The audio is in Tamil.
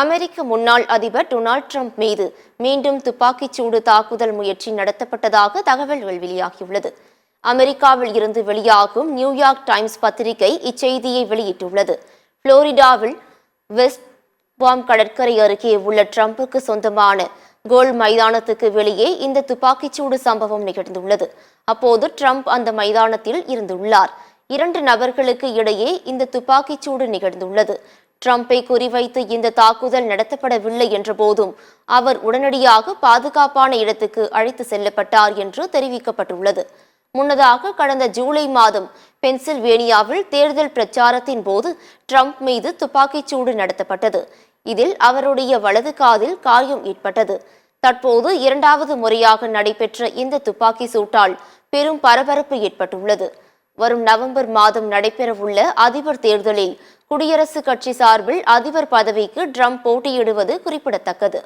அமெரிக்க முன்னாள் அதிபர் டொனால்ட் ட்ரம்ப் மீது மீண்டும் துப்பாக்கிச்சூடு தாக்குதல் முயற்சி நடத்தப்பட்டதாக தகவல்கள் வெளியாகியுள்ளது. அமெரிக்காவில் இருந்து வெளியாகும் நியூயார்க் டைம்ஸ் பத்திரிகை இச்செய்தியை வெளியிட்டுள்ளது. புளோரிடாவில் வெஸ்ட் பாம் கடற்கரை அருகே உள்ள ட்ரம்புக்கு சொந்தமான கோல் மைதானத்துக்கு வெளியே இந்த துப்பாக்கிச்சூடு சம்பவம் நிகழ்ந்துள்ளது. அப்போது ட்ரம்ப் அந்த மைதானத்தில் இருந்துள்ளார். 2 நபர்களுக்கு இடையே இந்த துப்பாக்கிச்சூடு நிகழ்ந்துள்ளது. ட்ரம்பை குறிவைத்து இந்த தாக்குதல் நடத்தப்படவில்லை என்ற போதும் அவர் உடனடியாக பாதுகாப்பான இடத்துக்கு அழைத்து செல்லப்பட்டார் என்று தெரிவிக்கப்பட்டுள்ளது. முன்னதாக கடந்த ஜூலை மாதம் பென்சில்வேனியாவில் தேர்தல் பிரச்சாரத்தின் போது ட்ரம்ப் மீது துப்பாக்கிச்சூடு நடத்தப்பட்டது. இதில் அவருடைய வலது காதில் காயம் ஏற்பட்டது. தற்போது 2வது முறையாக நடைபெற்ற இந்த துப்பாக்கி சூட்டால் பெரும் பரபரப்பு ஏற்பட்டுள்ளது. வரும் நவம்பர் மாதம் நடைபெறவுள்ள அதிபர் தேர்தலில் குடியரசுக் கட்சி சார்பில் அதிபர் பதவிக்கு ட்ரம்ப் போட்டியிடுவது குறிப்பிடத்தக்கது.